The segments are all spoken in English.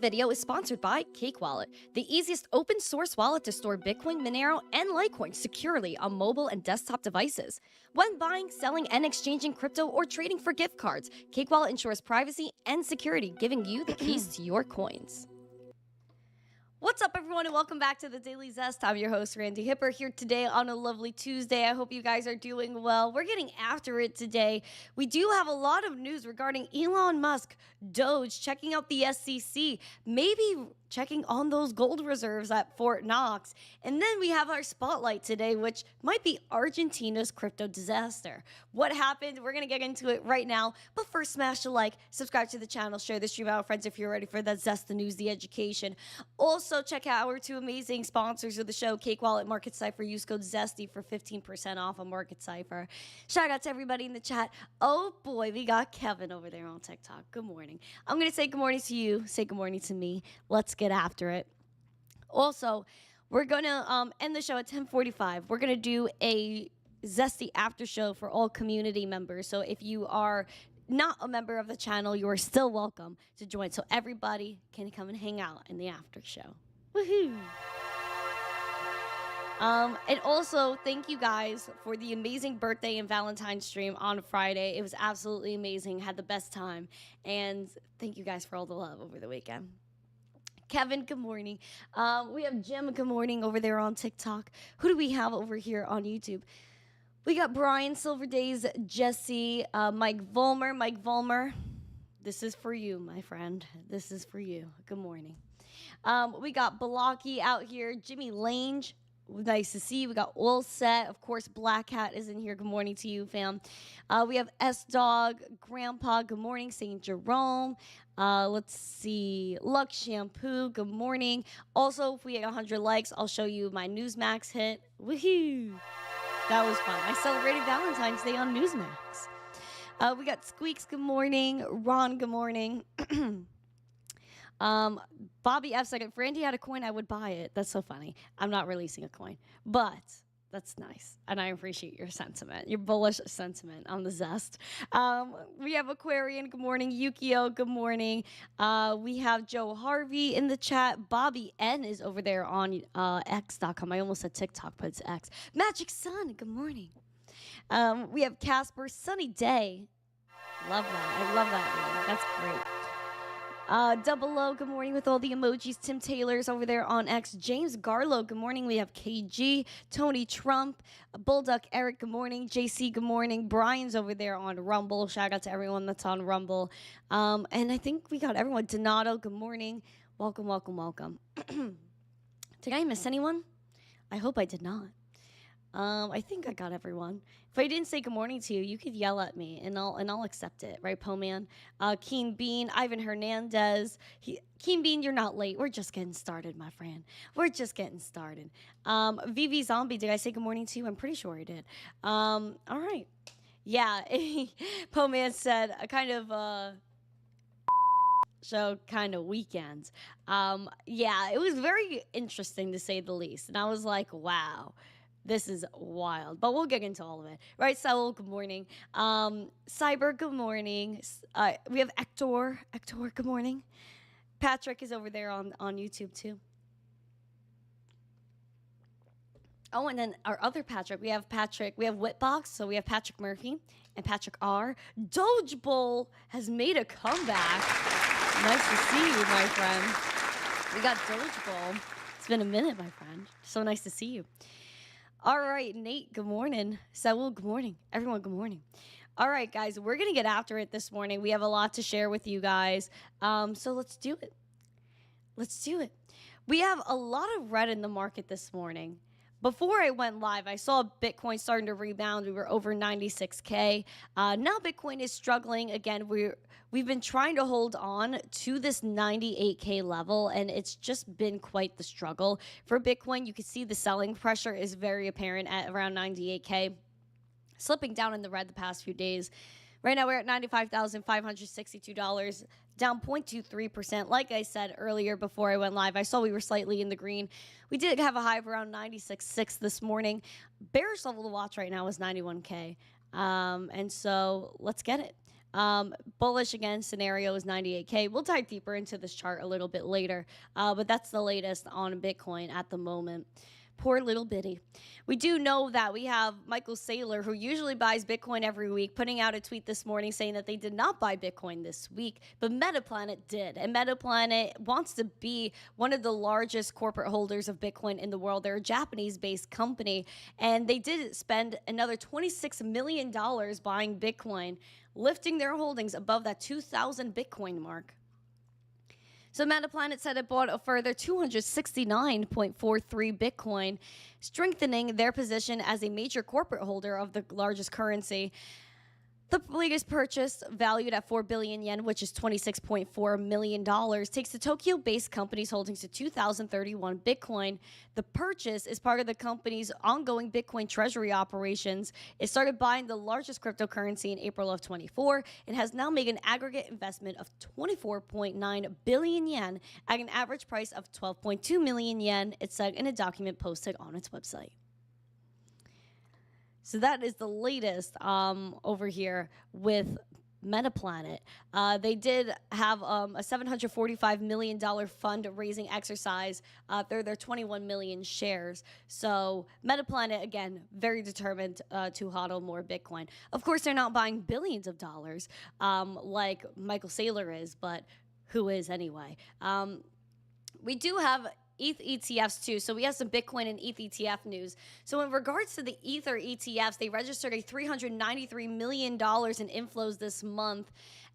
video is sponsored by Cake Wallet, the easiest open source wallet to store Bitcoin, Monero, and Litecoin securely on mobile and desktop devices. When buying, selling, and exchanging crypto or trading for gift cards, Cake Wallet ensures privacy and security, giving you the keys to your coins. What's up, everyone, and welcome back to the Daily Zest. I'm your host, Randi Hipper, here today on a lovely Tuesday. I hope you guys are doing well. We're getting after it today. We do have a lot of news regarding Elon Musk, Doge, checking out the SEC, maybe checking on those gold reserves at Fort Knox. And then we have our spotlight today, which might be Argentina's crypto disaster. What happened? We're going to get into it right now. But first, smash a like, subscribe to the channel, share the stream out with friends if you're ready for the Zest, the news, the education. Also, check out our two amazing sponsors of the show, Cake Wallet, Market Cipher. Use code ZESTY for 15% off on Market Cipher. Shout out to everybody in the chat. Oh boy, we got Kevin over there on TikTok. Good morning. I'm going to say good morning to you. Say good morning to me. Let's get after it. Also, we're going to end the show at 10:45. We're going to do a Zesty after show for all community members. So if you are not a member of the channel, you are still welcome to join. So everybody can come and hang out in the after show. Woohoo! And also, thank you guys for the amazing birthday and Valentine's stream on Friday. It was absolutely amazing. Had the best time. And thank you guys for all the love over the weekend. Kevin, good morning. We have Jim, good morning, over there on TikTok. Who do we have over here on YouTube? We got Brian Silverdays, Jesse, Mike Vollmer. Mike Vollmer, this is for you, my friend. This is for you. Good morning. We got Balaki out here, Jimmy Lange. Nice to see you. We got All Set. Of course, Black Hat is in here. Good morning to you, fam. We have S-Dog, Grandpa. Good morning. St. Jerome. Let's see. Lux Shampoo. Good morning. Also, if we get 100 likes, I'll show you my Newsmax hit. Woohoo! That was fun. I celebrated Valentine's Day on Newsmax. We got Squeaks. Good morning. Ron. Good morning. Bobby F said, if Randy had a coin, I would buy it. That's so funny. I'm not releasing a coin, but that's nice. And I appreciate your sentiment, your bullish sentiment on the Zest. We have Aquarian. Good morning. Yukio. Good morning. We have Joe Harvey in the chat. Bobby N is over there on X.com. I almost said TikTok, but it's X. Magic Sun. Good morning. We have Casper. Sunny Day. Love that. I love that name. That's great. Double O, good morning with all the emojis. Tim Taylor's over there on X. James Garlow, good morning. We have KG, Tony Trump, Bullduck Eric, good morning. JC, good morning. Brian's over there on Rumble. Shout out to everyone that's on Rumble. And I think we got everyone. Donato, good morning. Welcome, welcome, welcome. Did I miss anyone? I hope I did not. I think I got everyone. If I didn't say good morning to you, you could yell at me, and I'll accept it, right, Po-Man? Keen Bean, Ivan Hernandez. Keen Bean, you're not late. We're just getting started, my friend. We're just getting started. VV Zombie, did I say good morning to you? I'm pretty sure I did. All right. Yeah, Po-Man said a kind of show kind of weekends. Yeah, it was very interesting to say the least, and I was like, wow. This is wild, but we'll get into all of it. Right, Saul, good morning. Cyber, good morning. We have Hector. Hector, good morning. Patrick is over there on YouTube, too. Oh, and then our other Patrick, we have Whitbox, so we have Patrick Murphy and Patrick R. Doge Bowl has made a comeback. Nice to see you, my friend. We got Doge Bowl. It's been a minute, my friend. So nice to see you. All right, Nate, good morning. Saul, good morning. Everyone, good morning. All right, guys, we're going to get after it this morning. We have a lot to share with you guys. So let's do it. Let's do it. We have a lot of red in the market this morning. Before I went live, I saw Bitcoin starting to rebound. We were over 96K. Now Bitcoin is struggling again. We've been trying to hold on to this 98K level, and it's just been quite the struggle for Bitcoin. You can see the selling pressure is very apparent at around 98K, slipping down in the red the past few days. Right now we're at $95,562, down 0.23%. Like I said earlier before I went live, I saw we were slightly in the green. We did have a high of around 96.6 this morning. Bearish level to watch right now is 91K. And so let's get it. Bullish again scenario is 98K. We'll dive deeper into this chart a little bit later, but that's the latest on Bitcoin at the moment. Poor little bitty. We do know that we have Michael Saylor, who usually buys Bitcoin every week, putting out a tweet this morning saying that they did not buy Bitcoin this week, but Metaplanet did. And Metaplanet wants to be one of the largest corporate holders of Bitcoin in the world. They're a Japanese-based company, and they did spend another $26 million buying Bitcoin, lifting their holdings above that 2,000 Bitcoin mark. So Metaplanet said it bought a further 269.43 Bitcoin, strengthening their position as a major corporate holder of the largest currency. The latest purchase, valued at 4 billion yen, which is $26.4 million, takes the Tokyo-based company's holdings to 2,031 Bitcoin. The purchase is part of the company's ongoing Bitcoin treasury operations. It started buying the largest cryptocurrency in April of 24 and has now made an aggregate investment of 24.9 billion yen at an average price of 12.2 million yen, it said in a document posted on its website. So that is the latest over here with Metaplanet. They did have a $745 million fundraising exercise. They're 21 million shares. So Metaplanet, again, very determined to hodl more Bitcoin. Of course, they're not buying billions of dollars like Michael Saylor is, but who is anyway? We do have ETH ETFs too. So we have some Bitcoin and ETH ETF news. So in regards to the Ether ETFs, they registered a $393 million in inflows this month,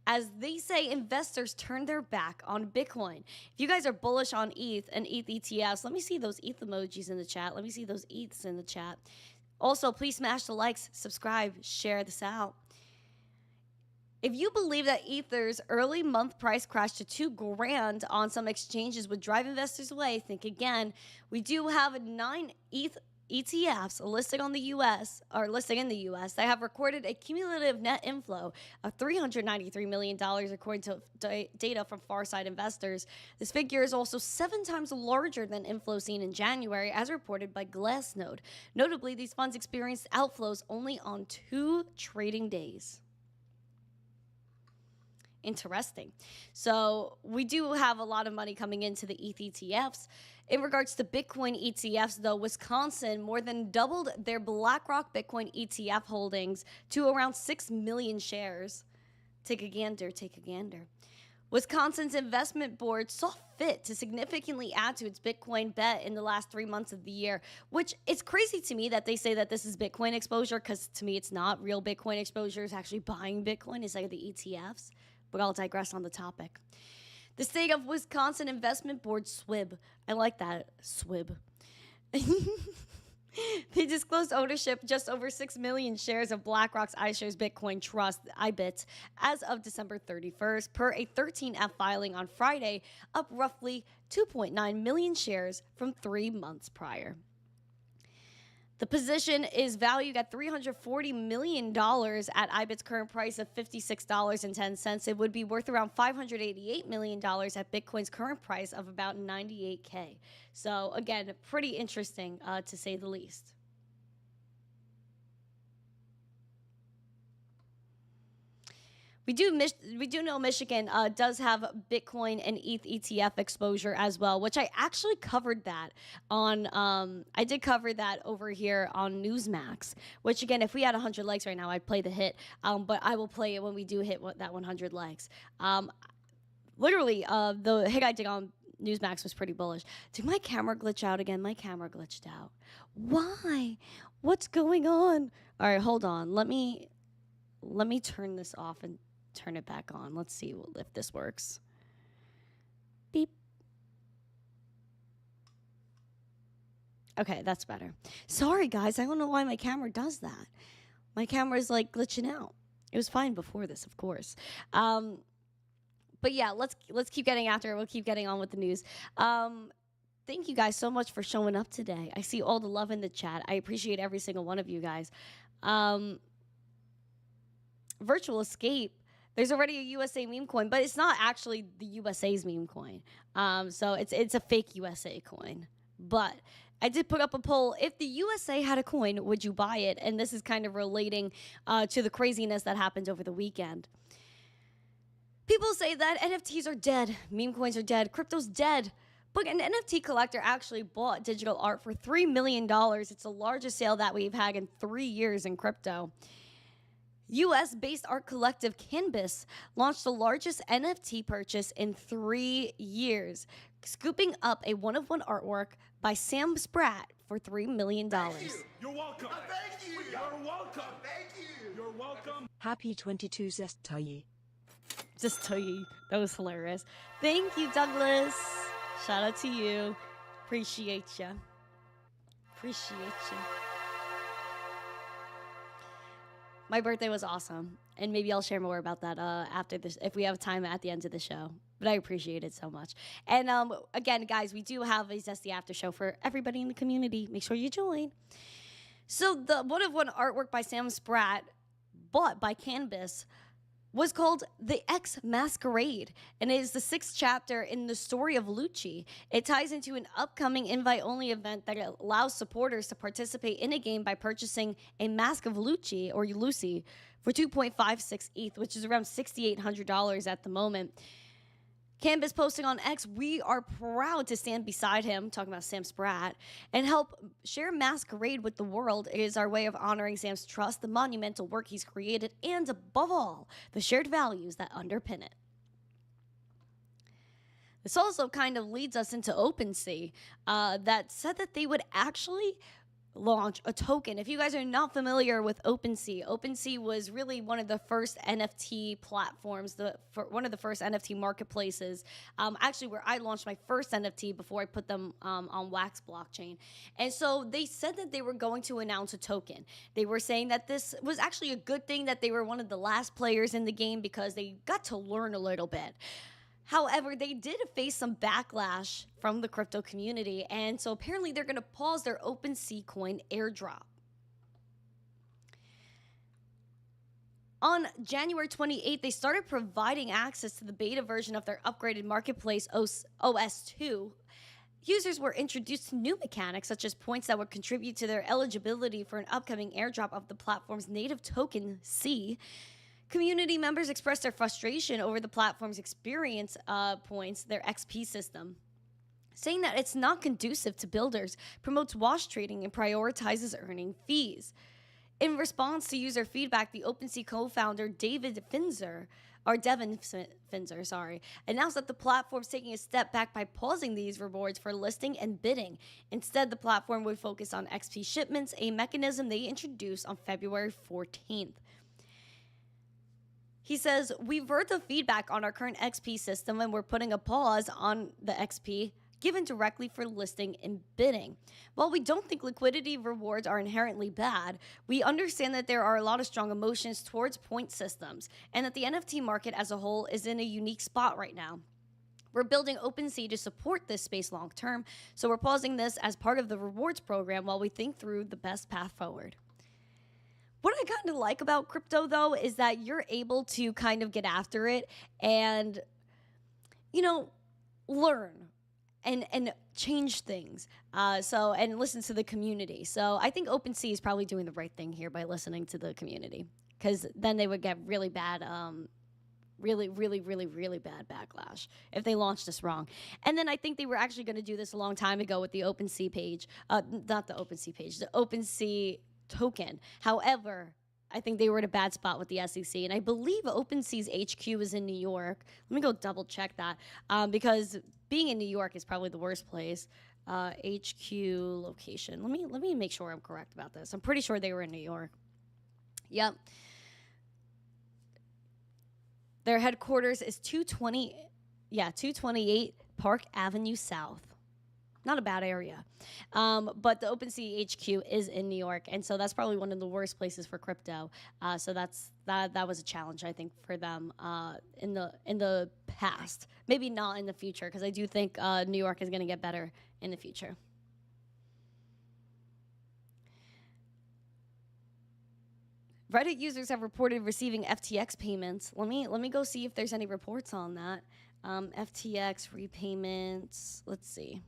as they say investors turn their back on Bitcoin. If you guys are bullish on ETH and ETH ETFs, let me see those ETH emojis in the chat. Let me see those ETHs in the chat. Also, please smash the likes, subscribe, share this out. If you believe that Ether's early month price crash to $2,000 on some exchanges would drive investors away, think again. We do have 9 ETH ETFs listed on the U.S. or listed in the U.S. that have recorded a cumulative net inflow of $393 million, according to data from Farside Investors. This figure is also 7 times larger than inflow seen in January, as reported by Glassnode. Notably, these funds experienced outflows only on 2 trading days. Interesting. So we do have a lot of money coming into the ETH ETFs. In regards to Bitcoin ETFs, though, Wisconsin more than doubled their BlackRock Bitcoin ETF holdings to around 6 million shares. Take a gander, take a gander. Wisconsin's investment board saw fit to significantly add to its Bitcoin bet in the last 3 months of the year, which it's crazy to me that they say that this is Bitcoin exposure, because to me it's not real Bitcoin exposure. It's actually buying Bitcoin instead of the ETFs. But I'll digress on the topic. The state of Wisconsin Investment Board, SHIB. I like that, SHIB. They disclosed ownership just over 6 million shares of BlackRock's iShares Bitcoin Trust, IBIT, as of December 31st, per a 13F filing on Friday, up roughly 2.9 million shares from 3 months prior. The position is valued at $340 million at IBIT's current price of $56.10. It would be worth around $588 million at Bitcoin's current price of about 98K. So again, pretty interesting to say the least. We do know Michigan does have Bitcoin and ETH ETF exposure as well, which I actually covered that on, I did cover that over here on Newsmax, which again, if we had 100 likes right now, I'd play the hit, but I will play it when we do hit that 100 likes. Literally, the hit I did on Newsmax was pretty bullish. Did my camera glitch out again? My camera glitched out. Why? What's going on? All right, hold on. Let me turn this off and turn it back on. Let's see if this works. Beep. Okay, that's better. Sorry, guys. I don't know why my camera does that. My camera is like glitching out. It was fine before this, of course. But yeah, let's keep getting after it. We'll keep getting on with the news. Thank you guys so much for showing up today. I see all the love in the chat. I appreciate every single one of you guys. Virtual Escape, there's already a USA meme coin, but it's not actually the USA's meme coin. So it's a fake USA coin. But I did put up a poll. If the USA had a coin, would you buy it? And this is kind of relating to the craziness that happened over the weekend. People say that NFTs are dead, meme coins are dead, crypto's dead. But an NFT collector actually bought digital art for $3 million. It's the largest sale that we've had in 3 years in crypto. US-based art collective Canvas launched the largest NFT purchase in 3 years, scooping up a one-of-one artwork by Sam Spratt for $3 million. Thank you. You're welcome. Thank you. You're welcome. Thank you. You're welcome. Happy 22 Zest Tayi. Just tell you, that was hilarious. Thank you, Douglas. Shout out to you. Appreciate you. Appreciate you. My birthday was awesome, and maybe I'll share more about that after this, if we have time at the end of the show. But I appreciate it so much. And again, guys, we do have a Zesty After Show for everybody in the community. Make sure you join. So the one-of-one artwork by Sam Spratt, bought by Canvas, was called The X Masquerade, and it is the 6th chapter in the story of Lucci. It ties into an upcoming invite-only event that allows supporters to participate in a game by purchasing a mask of Lucci, or Lucy, for 2.56 ETH, which is around $6,800 at the moment. Canvas posting on X, we are proud to stand beside him, talking about Sam Spratt, and help share Masquerade with the world. It is our way of honoring Sam's trust, the monumental work he's created, and above all, the shared values that underpin it. This also kind of leads us into OpenSea, that said that they would actually launch a token. If you guys are not familiar with OpenSea, OpenSea was really one of the first NFT platforms, one of the first NFT marketplaces, actually where I launched my first NFT before I put them on Wax blockchain. And so they said that they were going to announce a token. They were saying that this was actually a good thing that they were one of the last players in the game because they got to learn a little bit. However, they did face some backlash from the crypto community, and so apparently they're going to pause their OpenSea coin airdrop. On January 28th, they started providing access to the beta version of their upgraded marketplace OS2. Users were introduced to new mechanics, such as points that would contribute to their eligibility for an upcoming airdrop of the platform's native token, C. Community members expressed their frustration over the platform's experience points, their XP system, saying that it's not conducive to builders, promotes wash trading, and prioritizes earning fees. In response to user feedback, the OpenSea co-founder Devin Finzer, announced that the platform's taking a step back by pausing these rewards for listing and bidding. Instead, the platform would focus on XP shipments, a mechanism they introduced on February 14th. He says, we've heard the feedback on our current XP system and we're putting a pause on the XP given directly for listing and bidding. While we don't think liquidity rewards are inherently bad, we understand that there are a lot of strong emotions towards point systems and that the NFT market as a whole is in a unique spot right now. We're building OpenSea to support this space long term, so we're pausing this as part of the rewards program while we think through the best path forward. What I kind of like about crypto, though, is that you're able to kind of get after it and, you know, learn and change things. And listen to the community. So I think OpenSea is probably doing the right thing here by listening to the community, because then they would get really bad, really bad backlash if they launched this wrong. And then I think they were actually going to do this a long time ago with the OpenSea page, not the OpenSea page, the OpenSea token. However, I think they were in a bad spot with the SEC, and I believe OpenSea's HQ is in New York. Let me go double check that, because being in New York is probably the worst place. HQ location. Let me make sure I'm correct about this. I'm pretty sure they were in New York. Yep. Their headquarters is 228 Park Avenue South. Not a bad area. But the OpenSea HQ is in New York, and so that's probably one of the worst places for crypto. So that was a challenge, I think, for them in the past. Maybe not in the future, because I do think New York is going to get better in the future. Reddit users have reported receiving FTX payments. Let me go see if there's any reports on that. FTX repayments. Let's see.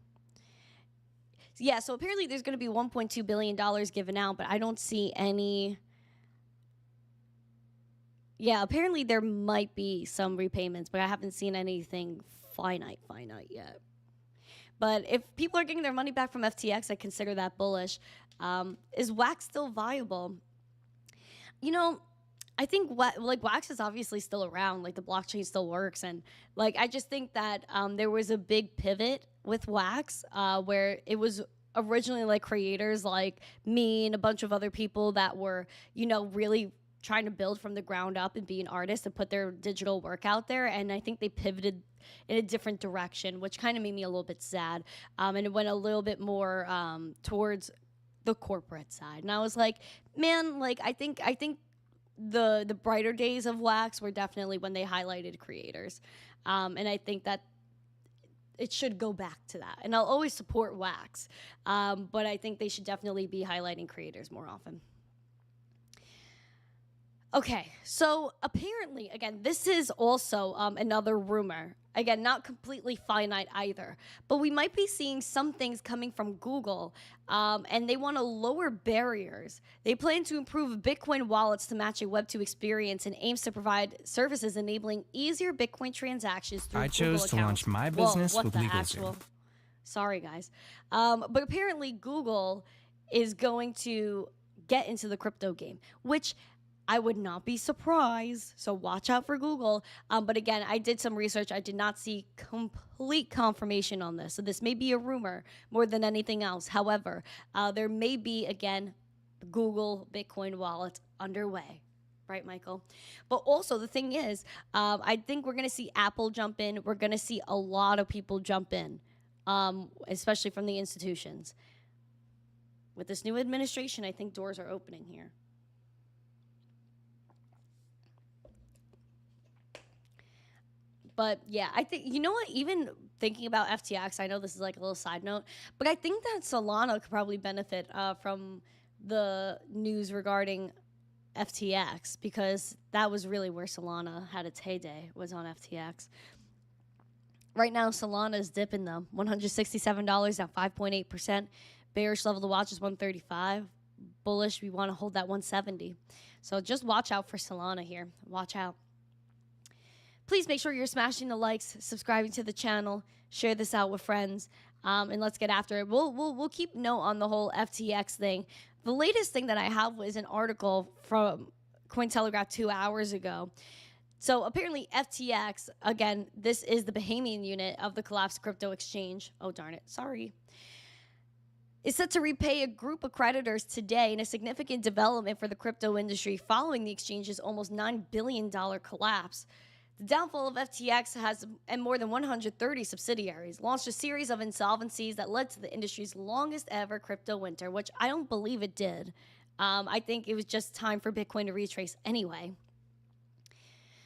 Yeah, so apparently there's going to be $1.2 billion given out, but I don't see any. Yeah, apparently there might be some repayments, but I haven't seen anything finite yet. But if people are getting their money back from FTX, I consider that bullish. Is Wax still viable? You know, I think Wax is obviously still around. Like, the blockchain still works, and like I just think that there was a big pivot with Wax where it was originally like creators like me and a bunch of other people that were, you know, really trying to build from the ground up and be an artist and put their digital work out there. And I think they pivoted in a different direction, which kind of made me a little bit sad. And it went a little bit more towards the corporate side. And I was like, man, like I think the brighter days of Wax were definitely when they highlighted creators. And I think that it should go back to that. And I'll always support Wax. But I think they should definitely be highlighting creators more often. Okay, so apparently, again, this is also another rumor. Again, not completely finite either. But we might be seeing some things coming from Google, and they want to lower barriers. They plan to improve Bitcoin wallets to match a Web2 experience and aims to provide services enabling easier Bitcoin transactions through I Google chose to accounts. launch my Whoa, business what with the legal actual? Zoom. Sorry, guys. But apparently, Google is going to get into the crypto game, which I would not be surprised. So watch out for Google. But again, I did some research. I did not see complete confirmation on this. So this may be a rumor more than anything else. However, there may be, again, Google Bitcoin wallet underway. Right, Michael? But also the thing is, I think we're going to see Apple jump in. We're going to see a lot of people jump in, especially from the institutions. With this new administration, I think doors are opening here. But yeah, I think, you know what, even thinking about FTX, I know this is like a little side note, but I think that Solana could probably benefit from the news regarding FTX, because that was really where Solana had its heyday, was on FTX. Right now, Solana is dipping though, $167, down 5.8%. Bearish level to watch is 135. Bullish, we want to hold that 170. So just watch out for Solana here. Watch out. Please make sure you're smashing the likes, subscribing to the channel, share this out with friends, and let's get after it. We'll keep note on the whole FTX thing. The latest thing that I have was an article from Cointelegraph 2 hours ago. So apparently FTX, again, this is the Bahamian unit of the collapsed crypto exchange. Oh, darn it. Sorry. Is set to repay a group of creditors today in a significant development for the crypto industry following the exchange's almost $9 billion collapse. The downfall of FTX has, and more than 130 subsidiaries, launched a series of insolvencies that led to the industry's longest ever crypto winter, which I don't believe it did. I think it was just time for Bitcoin to retrace anyway.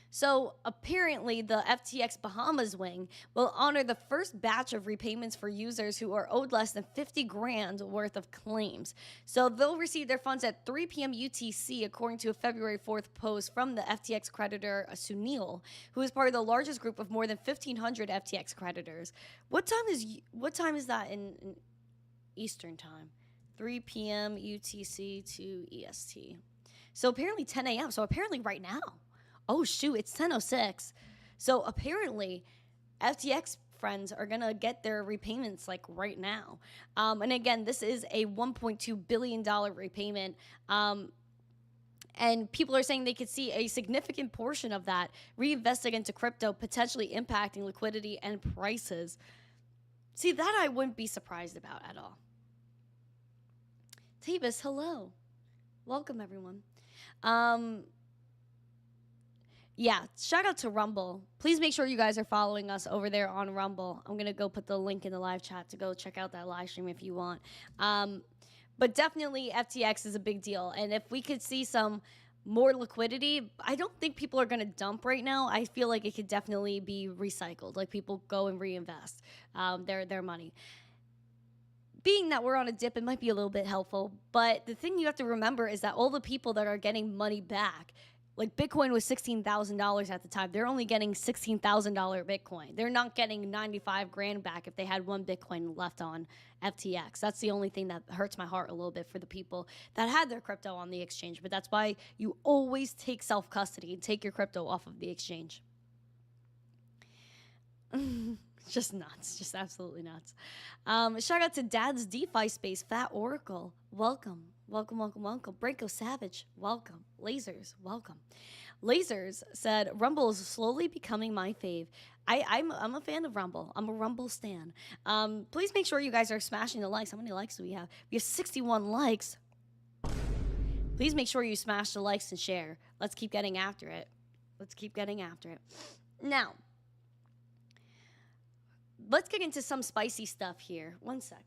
So apparently the FTX Bahamas wing will honor the first batch of repayments for users who are owed less than 50 grand worth of claims. So they'll receive their funds at 3 p.m. UTC, according to a February 4th post from the FTX creditor Sunil, who is part of the largest group of more than 1,500 FTX creditors. What time is that in Eastern time? 3 p.m. UTC to EST. So apparently 10 a.m. So apparently right now. Oh, shoot, it's 10:06. So apparently, FTX friends are going to get their repayments like right now. And again, this is a $1.2 billion repayment. And people are saying they could see a significant portion of that reinvested into crypto, potentially impacting liquidity and prices. See, that I wouldn't be surprised about at all. Tabus, hello. Welcome, everyone. Yeah, shout out to Rumble. Please make sure you guys are following us over there on Rumble. I'm going to go put the link in the live chat to go check out that live stream if you want. But definitely FTX is a big deal. And if we could see some more liquidity, I don't think people are going to dump right now. I feel like it could definitely be recycled. Like people go and reinvest their money. Being that we're on a dip, it might be a little bit helpful. But the thing you have to remember is that all the people that are getting money back Like Bitcoin was $16,000 at the time. They're only getting $16,000 Bitcoin. They're not getting 95 grand back if they had one Bitcoin left on FTX. That's the only thing that hurts my heart a little bit for the people that had their crypto on the exchange. But that's why you always take self-custody and take your crypto off of the exchange. Just nuts. Just absolutely nuts. Shout out to Dad's DeFi space, Fat Oracle. Welcome. Welcome, welcome, welcome. Branko Savage, welcome. Lasers, welcome. Lasers said, Rumble is slowly becoming my fave. I'm a fan of Rumble. I'm a Rumble stan. Please make sure you guys are smashing the likes. How many likes do we have? We have 61 likes. Please make sure you smash the likes and share. Let's keep getting after it. Let's keep getting after it. Now, let's get into some spicy stuff here. 1 second.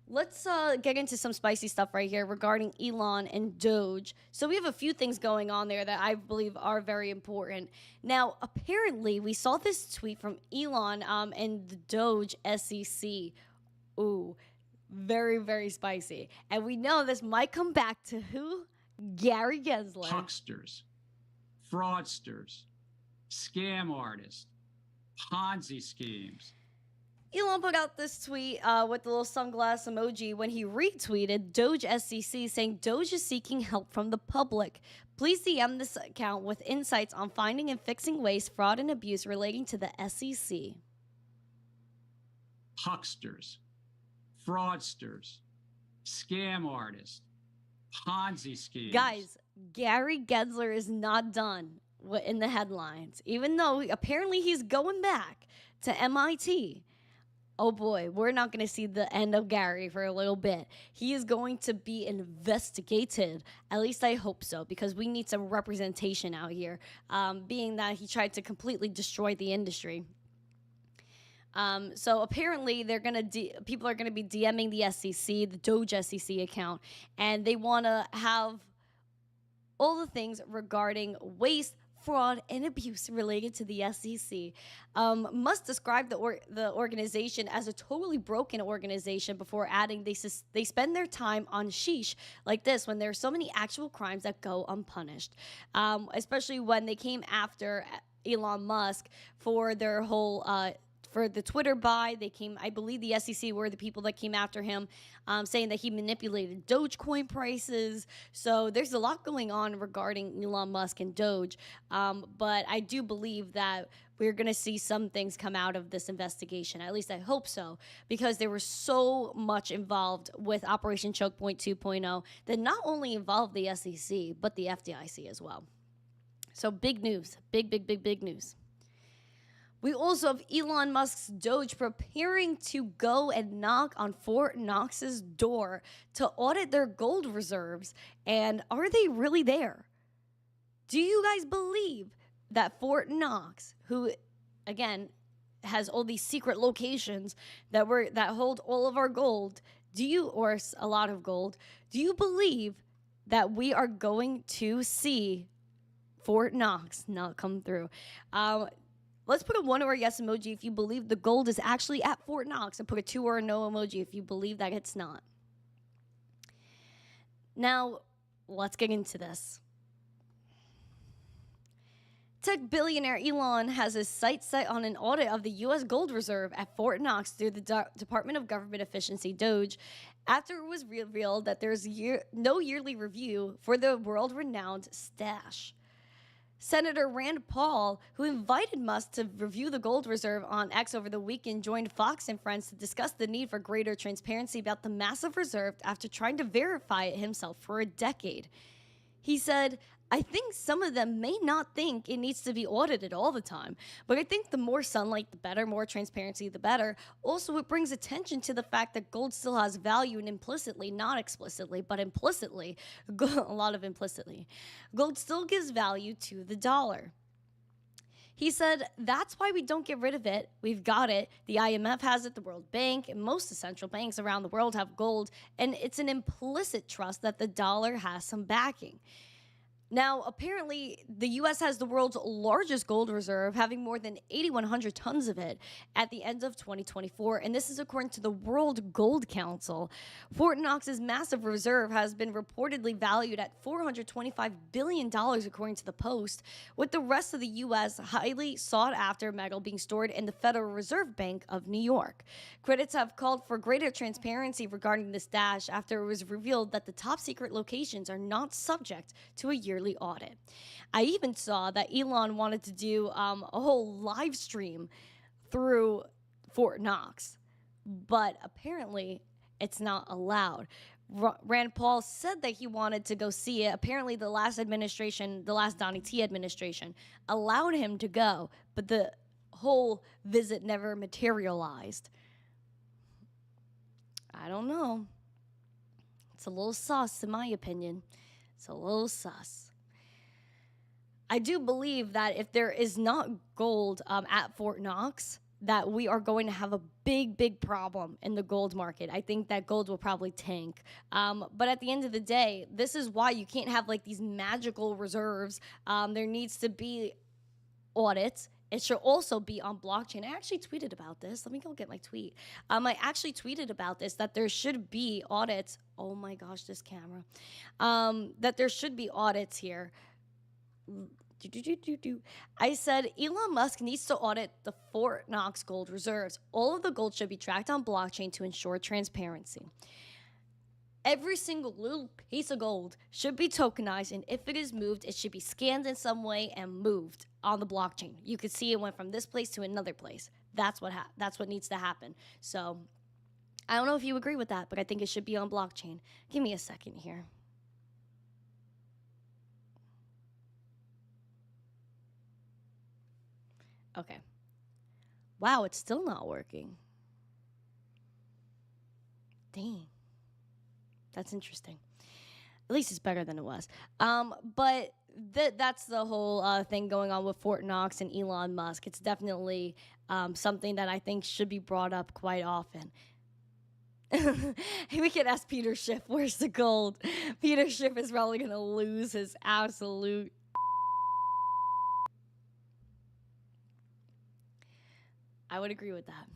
Let's get into some spicy stuff right here regarding Elon and Doge. So we have a few things going on there that I believe are very important. Now, apparently, we saw this tweet from Elon and the Doge SEC. Ooh, very, very spicy. And we know this might come back to who? Gary Gensler. Hucksters, fraudsters, scam artists, Ponzi schemes. Elon put out this tweet with the little sunglass emoji when he retweeted Doge SEC saying Doge is seeking help from the public. Please DM this account with insights on finding and fixing waste, fraud, and abuse relating to the SEC. Hucksters, fraudsters, scam artists, Ponzi schemes. Guys, Gary Gensler is not done in the headlines, even though apparently he's going back to MIT. Oh boy, we're not going to see the end of Gary for a little bit. He is going to be investigated. At least I hope so, because we need some representation out here, being that he tried to completely destroy the industry. So apparently people are going to be DMing the SEC, the Doge SEC account, and they want to have all the things regarding waste, fraud, and abuse related to the SEC. Musk described the organization as a totally broken organization before adding they spend their time on sheesh like this when there are so many actual crimes that go unpunished, especially when they came after Elon Musk for their whole for the Twitter buy. I believe the SEC were the people that came after him, saying that he manipulated Dogecoin prices. So there's a lot going on regarding Elon Musk and Doge. But I do believe that we're going to see some things come out of this investigation. At least I hope so, because there was so much involved with Operation Choke Point 2.0 that not only involved the SEC, but the FDIC as well. So big news, big news. We also have Elon Musk's Doge preparing to go and knock on Fort Knox's door to audit their gold reserves. And are they really there? Do you guys believe that Fort Knox, who, again, has all these secret locations that hold all of our gold, or a lot of gold, do you believe that we are going to see Fort Knox not come through? Let's put a 1 or a yes emoji if you believe the gold is actually at Fort Knox, and put a 2 or a no emoji if you believe that it's not. Now, let's get into this. Tech billionaire Elon has his sights set on an audit of the U.S. gold reserve at Fort Knox through the Department of Government Efficiency, DOGE, after it was revealed that there's no yearly review for the world-renowned stash. Senator Rand Paul, who invited Musk to review the gold reserve on X over the weekend, joined Fox and Friends to discuss the need for greater transparency about the massive reserve after trying to verify it himself for a decade. He said, I think some of them may not think it needs to be audited all the time, but I think the more sunlight, the better, more transparency, the better. Also, it brings attention to the fact that gold still has value, and implicitly, not explicitly, but implicitly, a lot of implicitly, gold still gives value to the dollar. He said, that's why we don't get rid of it. We've got it. The IMF has it, the World Bank, and most central banks around the world have gold, and it's an implicit trust that the dollar has some backing. Now, apparently, the U.S. has the world's largest gold reserve, having more than 8,100 tons of it at the end of 2024, and this is according to the World Gold Council. Fort Knox's massive reserve has been reportedly valued at $425 billion, according to the Post, with the rest of the U.S. highly sought-after metal being stored in the Federal Reserve Bank of New York. Critics have called for greater transparency regarding this stash after it was revealed that the top-secret locations are not subject to a yearly audit. I even saw that Elon wanted to do a whole live stream through Fort Knox, but apparently it's not allowed. Rand Paul said that he wanted to go see it. Apparently the last administration, the last Donnie T administration, allowed him to go, but the whole visit never materialized. I don't know. It's a little sus, in my opinion. It's a little sus. I do believe that if there is not gold at Fort Knox, that we are going to have a big problem in the gold market. I think that gold will probably tank. But at the end of the day, this is why you can't have like these magical reserves. There needs to be audits. It should also be on blockchain. I actually tweeted about this. Let me go get my tweet. I actually tweeted about this, that there should be audits. Oh my gosh, this camera. That there should be audits here. I said Elon Musk needs to audit the Fort Knox gold reserves. All of the gold should be tracked on blockchain to ensure transparency. Every single little piece of gold should be tokenized, and if it is moved, it should be scanned in some way and moved on the blockchain. You could see it went from this place to another place. That's what needs to happen. So I don't know if you agree with that, but I think it should be on blockchain. Give me a second here. Okay. Wow, it's still not working. Dang. That's interesting. At least it's better than it was. But that's the whole thing going on with Fort Knox and Elon Musk. It's definitely something that I think should be brought up quite often. We could ask Peter Schiff, where's the gold? Peter Schiff is probably going to lose his absolute... I would agree with that.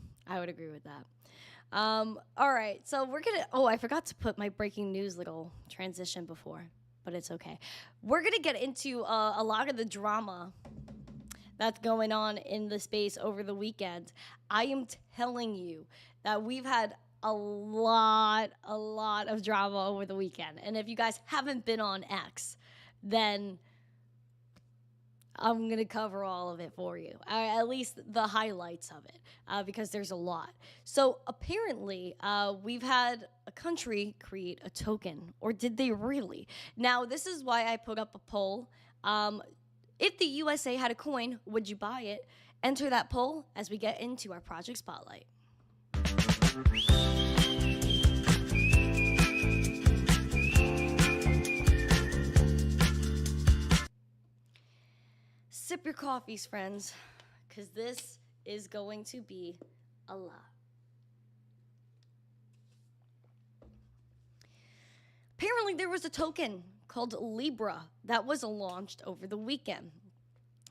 All right, so we're gonna, I forgot to put my breaking news little transition before, but it's okay. We're gonna get into a lot of the drama that's going on in the space over the weekend. I am telling you that we've had a lot of drama over the weekend. And if you guys haven't been on X, then I'm going to cover all of it for you, at least the highlights of it, because there's a lot. So apparently, we've had a country create a token, or did they really? Now, this is why I put up a poll. If the USA had a coin, would you buy it? Enter that poll as we get into our project spotlight. Sip your coffees, friends, because this is going to be a lot. Apparently, there was a token called LIBRA that was launched over the weekend.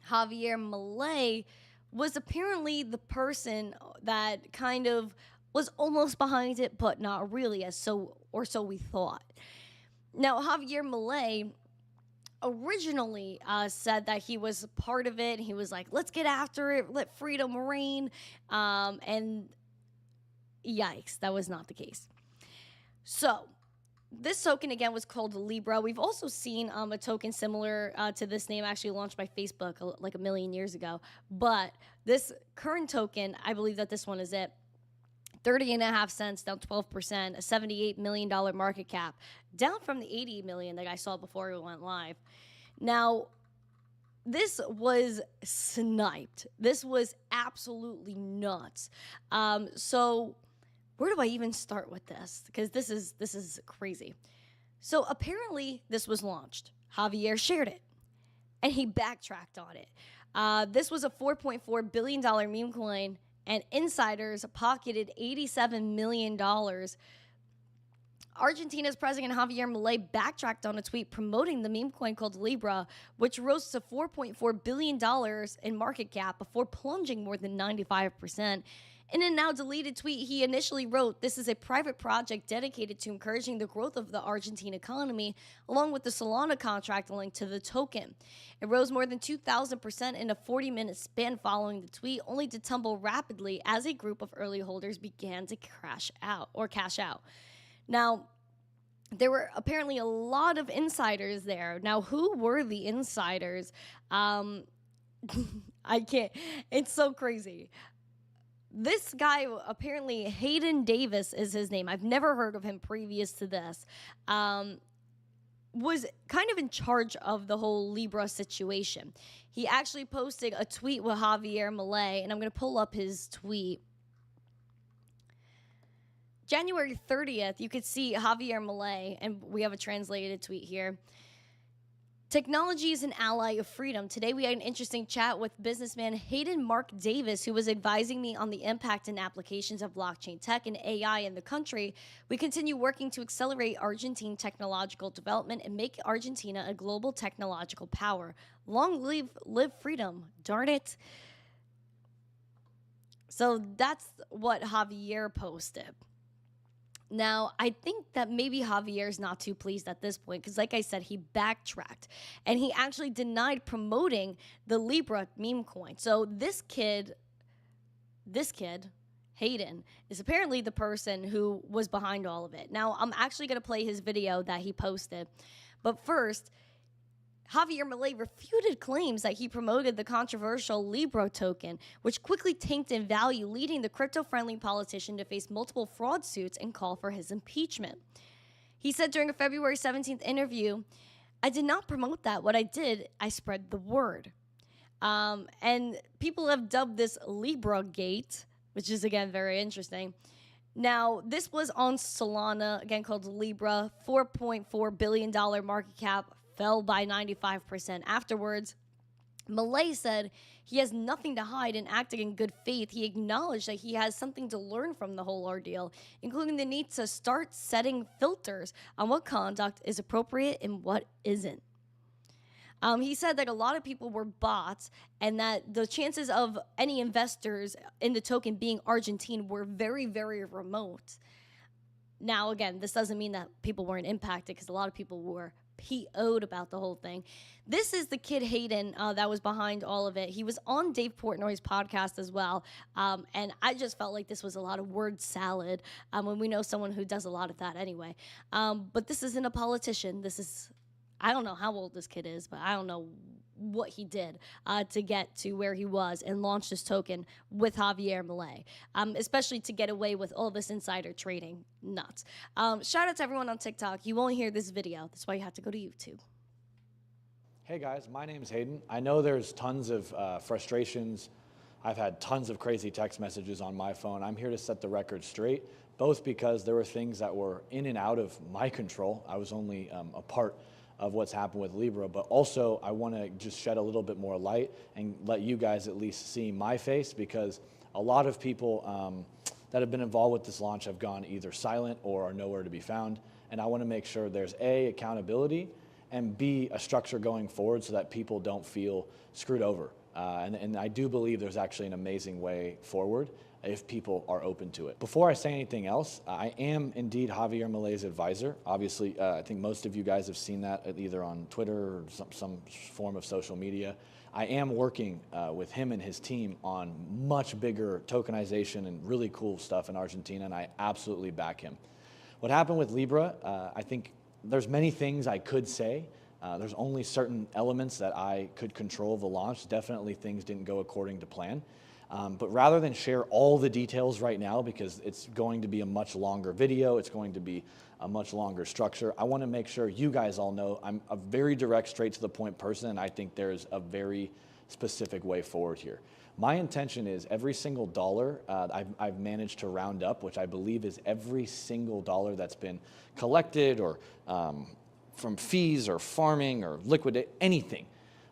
Javier Milei was apparently the person that kind of was almost behind it, but not really, so we thought. Now, Javier Milei originally said that he was part of it. He was like, let's get after it, let freedom reign. And yikes, that was not the case. So this token, again, was called Libra. We've also seen a token similar to this name actually launched by Facebook like a million years ago. But this current token, I believe that this one is it. 30.5 cents, down 12%, a $78 million market cap, down from the 80 million that I saw before we went live. Now, this was sniped. This was absolutely nuts. So where do I even start with this? Because this is crazy. So apparently this was launched. Javier shared it, and he backtracked on it. This was a $4.4 billion meme coin, and insiders pocketed $87 million Argentina's President Javier Milei backtracked on a tweet promoting the meme coin called Libra, which rose to $4.4 billion in market cap before plunging more than 95%. In a now deleted tweet, he initially wrote, "This is a private project dedicated to encouraging the growth of the Argentine economy, along with the Solana contract linked to the token." It rose more than 2,000% in a 40-minute span following the tweet, only to tumble rapidly as a group of early holders began to cash out. Now, there were apparently a lot of insiders there. Now, who were the insiders? I can't. It's so crazy. This guy, apparently Hayden Davis is his name. I've never heard of him previous to this. Was kind of in charge of the whole Libra situation. He actually posted a tweet with Javier Milei, and I'm going to pull up his tweet. January 30th, you could see Javier Milei, and we have a translated tweet here. "Technology is an ally of freedom. Today we had an interesting chat with businessman Hayden Mark Davis, who was advising me on the impact and applications of blockchain tech and AI in the country. We continue working to accelerate Argentine technological development and make Argentina a global technological power. Long live freedom, darn it." So that's what Javier posted. Now, I think that maybe Javier's not too pleased at this point because, like I said, he backtracked and he actually denied promoting the Libra meme coin. So this kid, Hayden, is apparently the person who was behind all of it. Now, I'm actually going to play his video that he posted. But first, Javier Milei refuted claims that he promoted the controversial Libra token, which quickly tanked in value, leading the crypto-friendly politician to face multiple fraud suits and call for his impeachment. He said during a February 17th interview, "I did not promote that. What I did, I spread the word." And people have dubbed this Libra Gate, which is, again, very interesting. Now, this was on Solana, again called Libra, $4.4 billion market cap, fell by 95% afterwards. Milei said he has nothing to hide and acting in good faith. He acknowledged that he has something to learn from the whole ordeal, including the need to start setting filters on what conduct is appropriate and what isn't. He said that a lot of people were bots and that the chances of any investors in the token being Argentine were very, very remote. Now, again, this doesn't mean that people weren't impacted because a lot of people were PO'd about the whole thing. This is the kid Hayden that was behind all of it. He was on Dave Portnoy's podcast as well, and I just felt like this was a lot of word salad when we know someone who does a lot of that anyway. But this isn't a politician. This is, I don't know how old this kid is, but I don't know what he did to get to where he was and launch this token with Javier Milei, especially to get away with all this insider trading. Nuts. Shout out to everyone on TikTok. You won't hear this video. That's why you have to go to YouTube. Hey guys, my name's Hayden. I know there's tons of frustrations. I've had tons of crazy text messages on my phone. I'm here to set the record straight, both because there were things that were in and out of my control. I was only a part of what's happened with Libra, but also I want to just shed a little bit more light and let you guys at least see my face, because a lot of people that have been involved with this launch have gone either silent or are nowhere to be found. And I want to make sure there's A, accountability, and B, a structure going forward so that people don't feel screwed over. And I do believe there's actually an amazing way forward if people are open to it. Before I say anything else, I am indeed Javier Milei's advisor. Obviously, I think most of you guys have seen that either on Twitter or some form of social media. I am working with him and his team on much bigger tokenization and really cool stuff in Argentina, and I absolutely back him. What happened with Libra, I think there's many things I could say. There's only certain elements that I could control the launch. Definitely things didn't go according to plan. But rather than share all the details right now, because it's going to be a much longer video, it's going to be a much longer structure, I want to make sure you guys all know I'm a very direct, straight to the point person, and I think there's a very specific way forward here. My intention is every single dollar I've managed to round up, which I believe is every single dollar that's been collected or from fees or farming or liquidate, anything,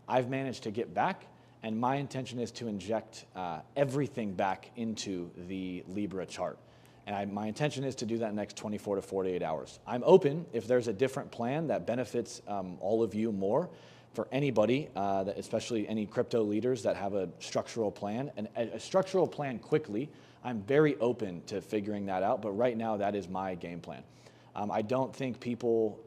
I've managed to get back. And my intention is to inject everything back into the Libra chart. And my intention is to do that in the next 24 to 48 hours. I'm open if there's a different plan that benefits all of you more. For anybody, especially any crypto leaders that have a structural plan, and a structural plan quickly, I'm very open to figuring that out, but right now that is my game plan. I don't think people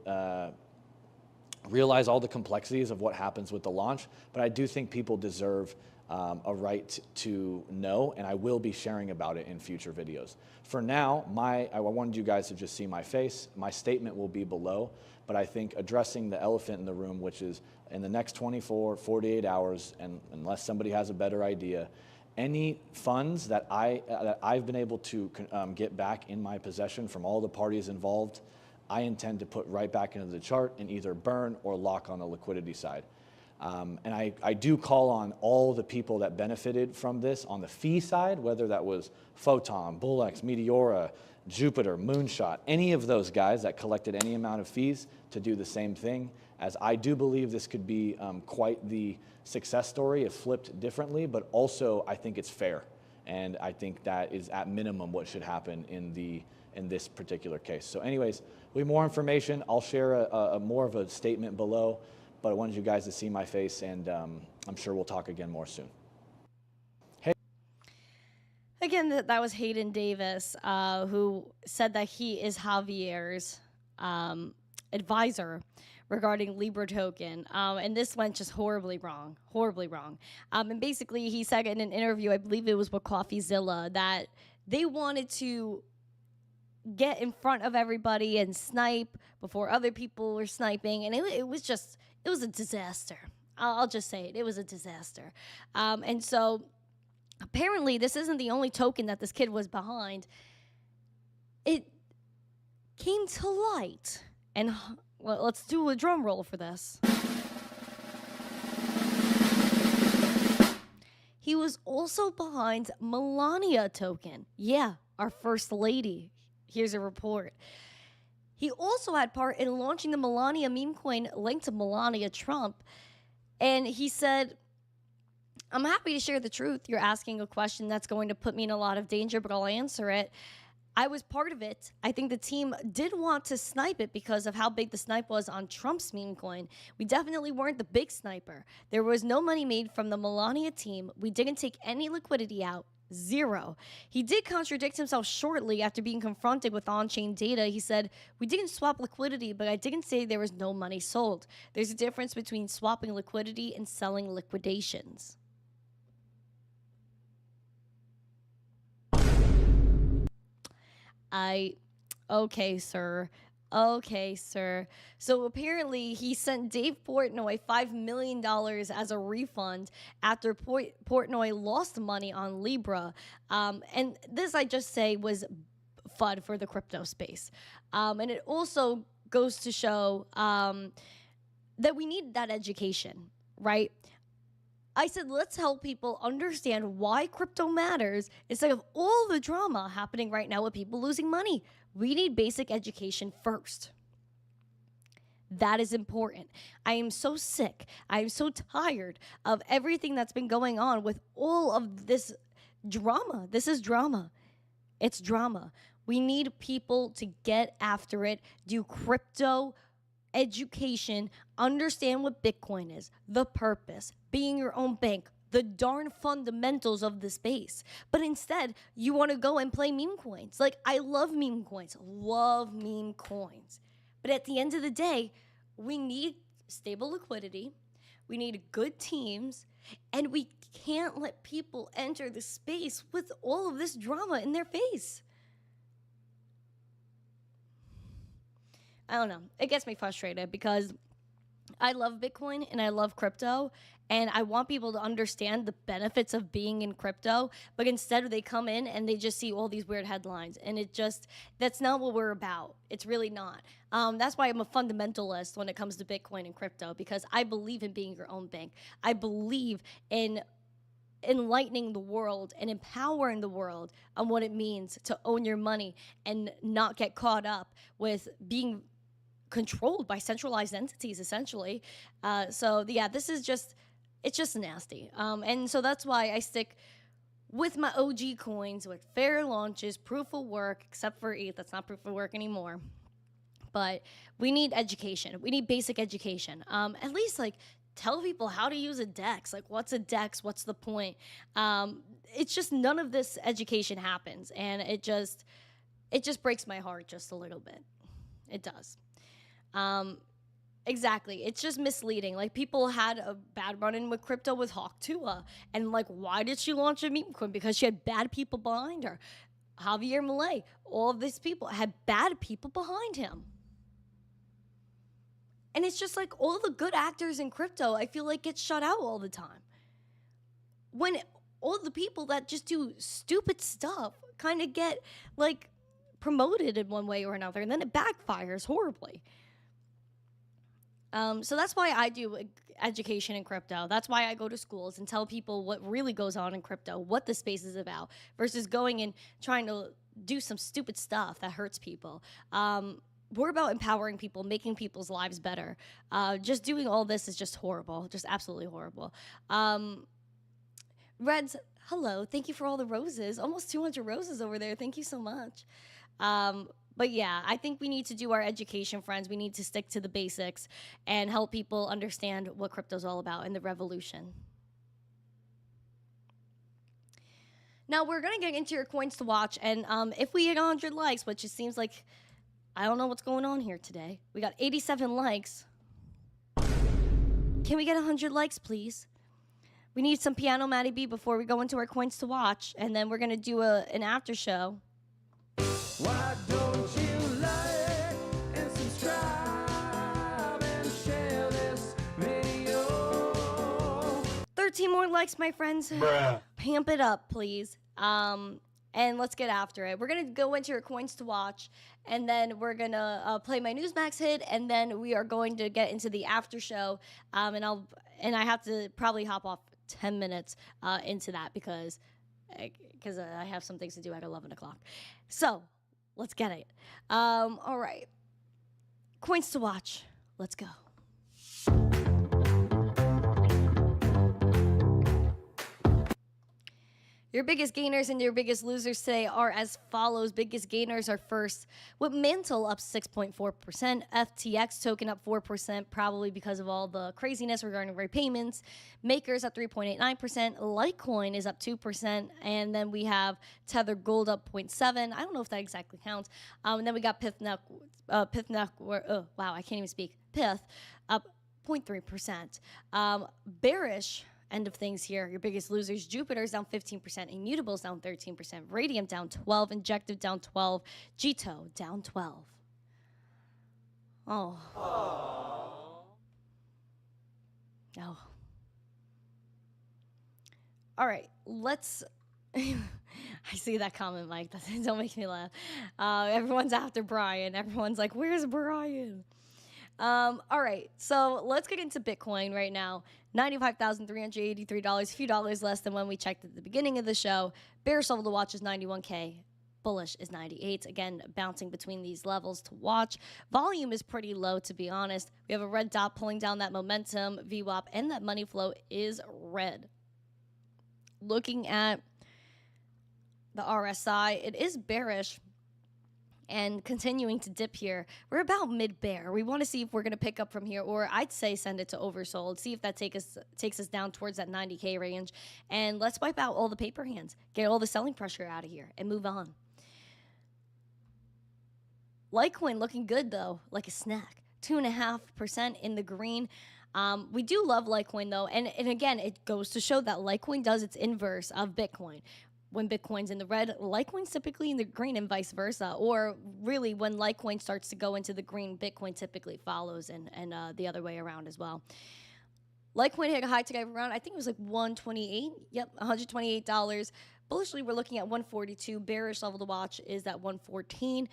realize all the complexities of what happens with the launch, but I do think people deserve a right to know, and I will be sharing about it in future videos. For now, I wanted you guys to just see my face. My statement will be below, but I think addressing the elephant in the room, which is in the next 24, 48 hours, and unless somebody has a better idea, any funds that I've been able to get back in my possession from all the parties involved, I intend to put right back into the chart and either burn or lock on the liquidity side. And I do call on all the people that benefited from this on the fee side, whether that was Photon, Bullex, Meteora, Jupiter, Moonshot, any of those guys that collected any amount of fees to do the same thing, as I do believe this could be quite the success story if flipped differently, but also I think it's fair. And I think that is at minimum what should happen in this particular case. So anyways, with more information, I'll share a more of a statement below, but I wanted you guys to see my face, and I'm sure we'll talk again more soon. Again, that was Hayden Davis, who said that he is Javier's advisor regarding Libra token. And this went just horribly wrong. And basically, he said in an interview, I believe it was with CoffeeZilla, that they wanted to get in front of everybody and snipe before other people were sniping. And it was a disaster. I'll just say it. It was a disaster. And so apparently this isn't the only token that this kid was behind. It came to light. And well, let's do a drum roll for this. He was also behind Melania token. Yeah, our first lady. Here's a report. He also had part in launching the Melania meme coin linked to Melania Trump. And he said, I'm happy to share the truth. You're asking a question that's going to put me in a lot of danger, but I'll answer it. I was part of it. I think the team did want to snipe it because of how big the snipe was on Trump's meme coin. We definitely weren't the big sniper. There was no money made from the Melania team. We didn't take any liquidity out. Zero. He did contradict himself shortly after being confronted with on-chain data. He said, we didn't swap liquidity, but I didn't say there was no money sold. There's a difference between swapping liquidity and selling liquidations. Okay, sir. So apparently he sent Dave Portnoy $5 million as a refund after Portnoy lost money on Libra. And this, I just say, was FUD for the crypto space. And it also goes to show that we need that education, right? I said, let's help people understand why crypto matters instead of all the drama happening right now with people losing money. We need basic education first. That is important. I am so sick. I am so tired of everything that's been going on with all of this drama. This is drama. It's drama. We need people to get after it, do crypto education, understand what Bitcoin is, the purpose, being your own bank, the darn fundamentals of the space. But instead, you want to go and play meme coins. Like, I love meme coins. But at the end of the day, we need stable liquidity, we need good teams, and we can't let people enter the space with all of this drama in their face. I don't know. It gets me frustrated because I love Bitcoin and I love crypto, and I want people to understand the benefits of being in crypto, but instead they come in and they just see all these weird headlines, and that's not what we're about. It's really not. That's why I'm a fundamentalist when it comes to Bitcoin and crypto, because I believe in being your own bank. I believe in enlightening the world and empowering the world on what it means to own your money and not get caught up with being controlled by centralized entities, essentially. So yeah, it's just nasty. And so that's why I stick with my OG coins, with fair launches, proof of work, except for ETH. That's not proof of work anymore. But we need education. We need basic education. At least, like, tell people how to use a DEX. Like, what's a DEX? What's the point? It's just none of this education happens. And it just breaks my heart just a little bit. It does. Exactly. It's just misleading. Like, people had a bad run-in with crypto with Hawk Tuah. And, like, why did she launch a meme coin? Because she had bad people behind her. Javier Milei, all of these people had bad people behind him. And it's just like all the good actors in crypto, I feel like, get shut out all the time. When all the people that just do stupid stuff kind of get, like, promoted in one way or another, and then it backfires horribly. So that's why I do education in crypto. That's why I go to schools and tell people what really goes on in crypto, what the space is about, versus going and trying to do some stupid stuff that hurts people. We're about empowering people, making people's lives better. Just doing all this is just horrible, just absolutely horrible. Reds, hello. Thank you for all the roses. Almost 200 roses over there. Thank you so much. But yeah, I think we need to do our education, friends. We need to stick to the basics and help people understand what crypto's all about and the revolution. Now, we're going to get into your coins to watch. And if we hit 100 likes, which it seems like, I don't know what's going on here today. We got 87 likes. Can we get 100 likes, please? We need some piano Matty B before we go into our coins to watch. And then we're going to do an after show. Why don't you like and subscribe and share this video? 13 more likes, my friends. Bruh. Pamp it up, please. And let's get after it. We're going to go into your coins to watch, and then we're going to play my Newsmax hit, and then we are going to get into the after show. And I have to probably hop off 10 minutes into that because I have some things to do at 11 o'clock. So let's get it. All right. Coins to watch. Let's go. Your biggest gainers and your biggest losers today are as follows. Biggest gainers are first with Mantle up 6.4%, FTX token up 4%, probably because of all the craziness regarding repayments. Makers up 3.89%, Litecoin is up 2%, and then we have Tether Gold up 0.7%. I don't know if that exactly counts. And then we got Pith, wow, I can't even speak. Pith up 0.3%. Bearish end of things here. Your biggest losers, Jupiter's down 15%, Immutable's down 13%, Radium down 12%, Injective down 12%, Jito down 12%. Oh. Oh. All right, let's... I see that comment, Mike. Don't make me laugh. Everyone's after Brian. Everyone's like, where's Brian? All right, so let's get into Bitcoin right now. $95,383, a few dollars less than when we checked at the beginning of the show. Bearish level to watch is 91K. Bullish is 98. Again, bouncing between these levels to watch. Volume is pretty low, to be honest. We have a red dot pulling down that momentum, VWAP, and that money flow is red. Looking at the RSI, it is bearish and continuing to dip here. We're about mid-bear. We want to see if we're going to pick up from here, or I'd say send it to oversold, see if that takes us down towards that 90K range, and let's wipe out all the paper hands, get all the selling pressure out of here, and move on. Litecoin looking good, though, like a snack. 2.5% in the green. We do love Litecoin, though, and again, it goes to show that Litecoin does its inverse of Bitcoin. When Bitcoin's in the red, Litecoin's typically in the green and vice versa. Or really, when Litecoin starts to go into the green, Bitcoin typically follows and the other way around as well. Litecoin hit a high today around, I think it was like 128. Yep, $128. Bullishly, we're looking at 142. Bearish level to watch is at 114.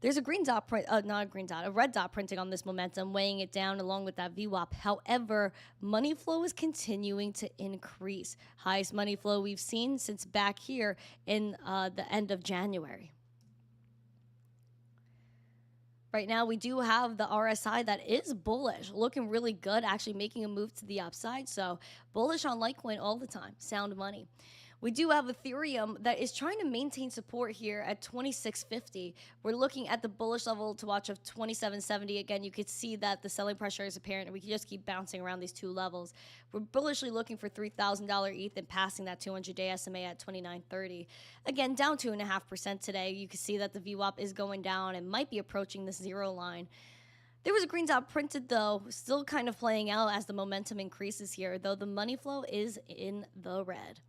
There's a green dot, not a green dot, a red dot printing on this momentum, weighing it down along with that VWAP. However, money flow is continuing to increase. Highest money flow we've seen since back here in the end of January. Right now, we do have the RSI that is bullish, looking really good, actually making a move to the upside. So bullish on Litecoin all the time. Sound money. We do have Ethereum that is trying to maintain support here at 2650. We're looking at the bullish level to watch of 2770. Again, you could see that the selling pressure is apparent, and we can just keep bouncing around these two levels. We're bullishly looking for $3,000 ETH and passing that 200-day SMA at 2930. Again, down 2.5% today. You can see that the VWAP is going down and might be approaching the zero line. There was a green dot printed, though, still kind of playing out as the momentum increases here, though the money flow is in the red.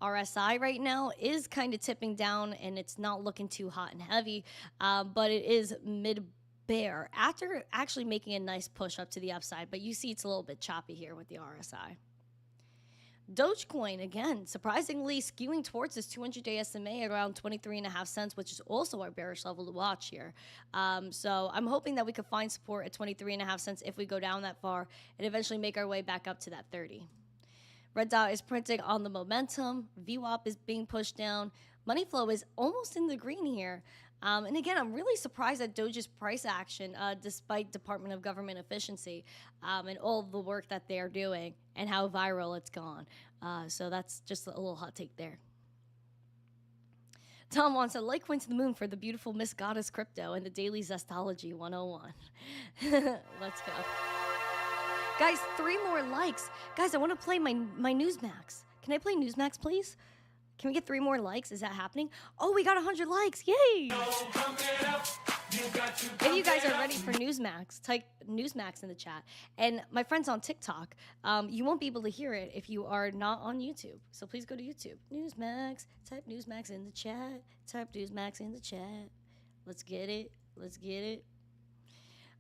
RSI right now is kind of tipping down, and it's not looking too hot and heavy, but it is mid-bear after actually making a nice push up to the upside, but you see it's a little bit choppy here with the RSI. Dogecoin, again, surprisingly skewing towards this 200-day SMA at around 23.5 cents, which is also our bearish level to watch here. So I'm hoping that we could find support at 23.5 cents if we go down that far and eventually make our way back up to that 30. Red dot is printing on the momentum. VWAP is being pushed down. Money flow is almost in the green here. And again, I'm really surprised at Doge's price action, despite Department of Government Efficiency and all the work that they're doing and how viral it's gone. So that's just a little hot take there. Tom wants a Litecoin to the moon for the beautiful Miss Goddess Crypto and the Daily Zestology 101. Let's go. Guys, 3 more likes. Guys, I want to play my Newsmax. Can I play Newsmax, please? Can we get 3 more likes? Is that happening? Oh, we got 100 likes. Yay! If you guys are ready for Newsmax, type Newsmax in the chat. And my friends on TikTok, you won't be able to hear it if you are not on YouTube. So please go to YouTube. Newsmax. Type Newsmax in the chat. Type Newsmax in the chat. Let's get it. Let's get it.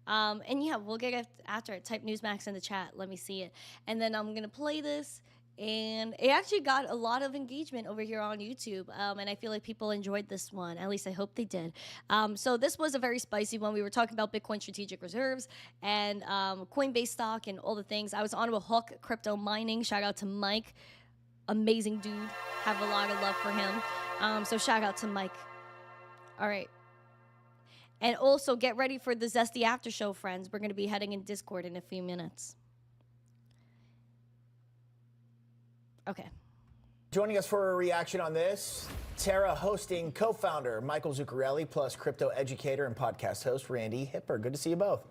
And yeah, we'll get it after it. Type Newsmax in the chat. Let me see it. And then I'm going to play this. And it actually got a lot of engagement over here on YouTube. And I feel like people enjoyed this one. At least I hope they did. So this was a very spicy one. We were talking about Bitcoin strategic reserves and Coinbase stock and all the things. I was on a hook, crypto mining. Shout out to Mike. Amazing dude. Have a lot of love for him. So shout out to Mike. All right. And also get ready for the Zesty After Show, friends. We're going to be heading in Discord in a few minutes. Okay. Joining us for a reaction on this, Terra Hosting co-founder Michael Zuccarelli, plus crypto educator and podcast host Randi Hipper. Good to see you both.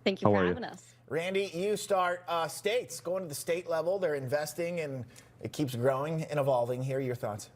Thank you for having us. Randi, you start states, going to the state level. They're investing and it keeps growing and evolving here. Your thoughts?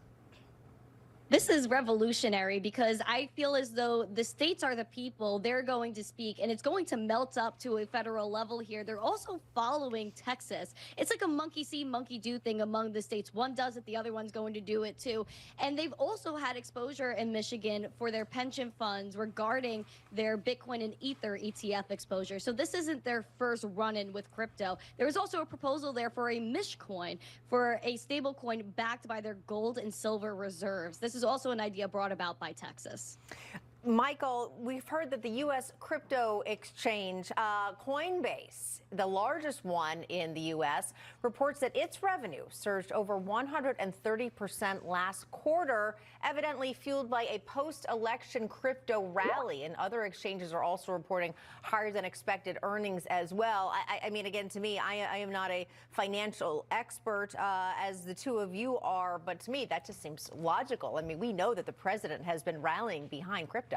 This is revolutionary because I feel as though the states are the people, they're going to speak, and it's going to melt up to a federal level here. They're also following Texas. It's like a monkey see, monkey do thing among the states. One does it, the other one's going to do it too. And they've also had exposure in Michigan for their pension funds regarding their Bitcoin and Ether ETF exposure. So this isn't their first run-in with crypto. There was also a proposal there for a Mishcoin, for a stable coin backed by their gold and silver reserves. This is also an idea brought about by Texas. Michael, we've heard that the U.S. crypto exchange, Coinbase, the largest one in the U.S., reports that its revenue surged over 130% last quarter, evidently fueled by a post-election crypto rally. And other exchanges are also reporting higher than expected earnings as well. I mean, again, to me, I am not a financial expert, as the two of you are, but to me, that just seems logical. I mean, we know that the president has been rallying behind crypto.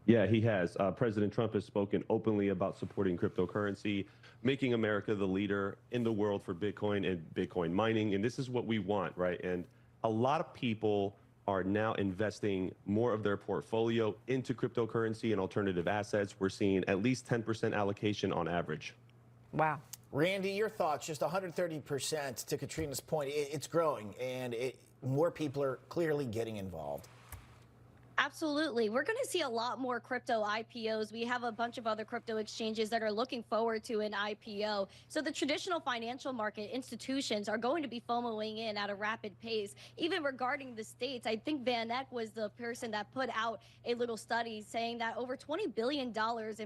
Yeah, he has. President Trump has spoken openly about supporting cryptocurrency, making America the leader in the world for Bitcoin and Bitcoin mining. And this is what we want, right? And a lot of people are now investing more of their portfolio into cryptocurrency and alternative assets. We're seeing at least 10% allocation on average. Wow. Randi, your thoughts? Just 130%, to Katrina's point, it's growing, and more people are clearly getting involved. Absolutely. We're going to see a lot more crypto IPOs. We have a bunch of other crypto exchanges that are looking forward to an IPO. So the traditional financial market institutions are going to be FOMOing in at a rapid pace. Even regarding the states, I think Van Eck was the person that put out a little study saying that over $20 billion in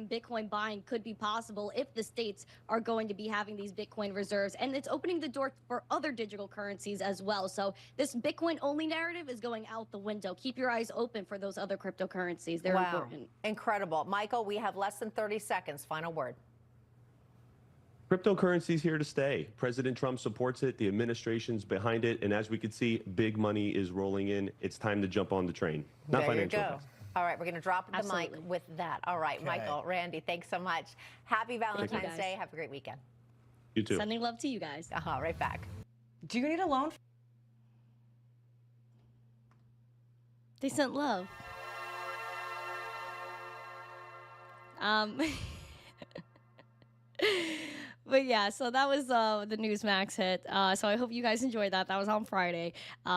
Bitcoin buying could be possible if the states are going to be having these Bitcoin reserves. And it's opening the door for other digital currencies as well. So this Bitcoin only narrative is going out the window. Keep your eyes open for those other cryptocurrencies. They're important. Incredible. Michael, we have less than 30 seconds. Final word. Cryptocurrency is here to stay. President Trump supports it. The administration's behind it. And as we can see, big money is rolling in. It's time to jump on the train. Not there financial. You go. All right, we're going to drop the Absolutely. mic with that. All right, Okay. Michael, Randy, thanks so much. Happy Valentine's Day. Have a great weekend. You too. Sending love to you guys. Right back. Do you need a loan? They sent love. But yeah, so that was the Newsmax hit. So I hope you guys enjoyed that. That was on Friday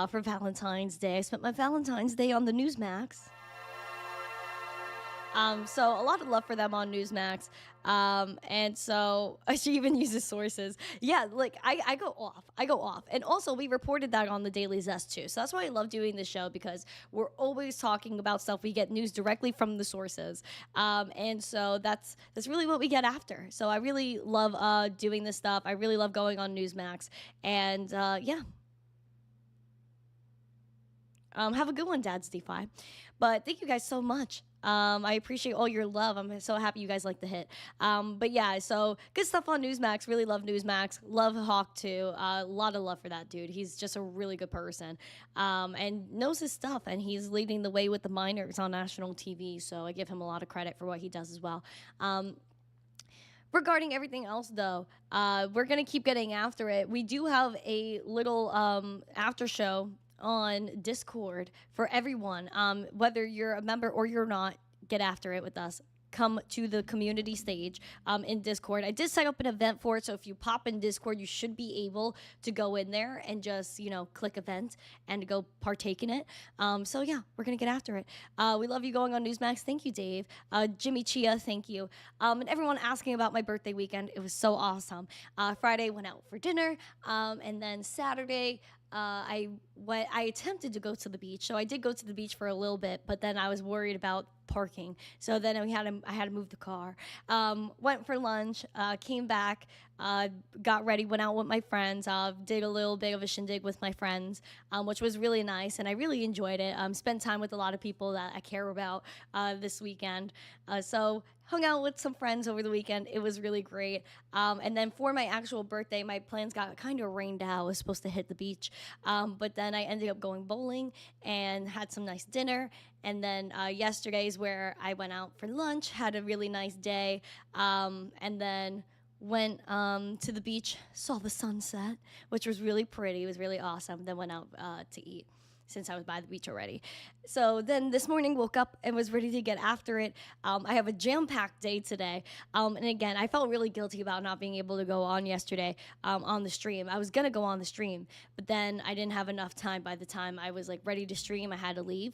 for Valentine's Day. I spent my Valentine's Day on the Newsmax. So a lot of love for them on Newsmax. And so she even uses sources. Yeah, like I go off. And also we reported that on the Daily Zest too. So that's why I love doing this show, because we're always talking about stuff. We get news directly from the sources. And so that's really what we get after. So I really love doing this stuff. I really love going on Newsmax. And yeah. Have a good one, Dad's DeFi. But thank you guys so much. I appreciate all your love. I'm so happy you guys like the hit. But yeah, so good stuff on Newsmax. Really love Newsmax. Love Hawk too. A lot of love for that dude. He's just a really good person, and knows his stuff. And he's leading the way with the miners on national TV. So I give him a lot of credit for what he does as well. Regarding everything else, though, we're going to keep getting after it. We do have a little after show on Discord for everyone. Whether you're a member or you're not, get after it with us. Come to the community stage in Discord. I did set up an event for it, so if you pop in Discord, you should be able to go in there and just, click event and go partake in it. So yeah, we're gonna get after it. We love you going on Newsmax. Thank you, Dave. Jimmy Chia, thank you. And everyone asking about my birthday weekend. It was so awesome. Friday, went out for dinner, and then Saturday, I attempted to go to the beach. So I did go to the beach for a little bit, but then I was worried about parking. So then I had to move the car. Went for lunch, came back, got ready, went out with my friends, did a little bit of a shindig with my friends, which was really nice, and I really enjoyed it. Spent time with a lot of people that I care about this weekend. So hung out with some friends over the weekend. It was really great. And then for my actual birthday, my plans got kind of rained out. I was supposed to hit the beach. But then I ended up going bowling and had some nice dinner. And then yesterday's where I went out for lunch, had a really nice day. And then went to the beach, saw the sunset, which was really pretty. It was really awesome. Then went out to eat, since I was by the beach already. So then this morning woke up and was ready to get after it. I have a jam-packed day today. And again, I felt really guilty about not being able to go on yesterday on the stream. I was gonna go on the stream, but then I didn't have enough time. By the time I was ready to stream, I had to leave.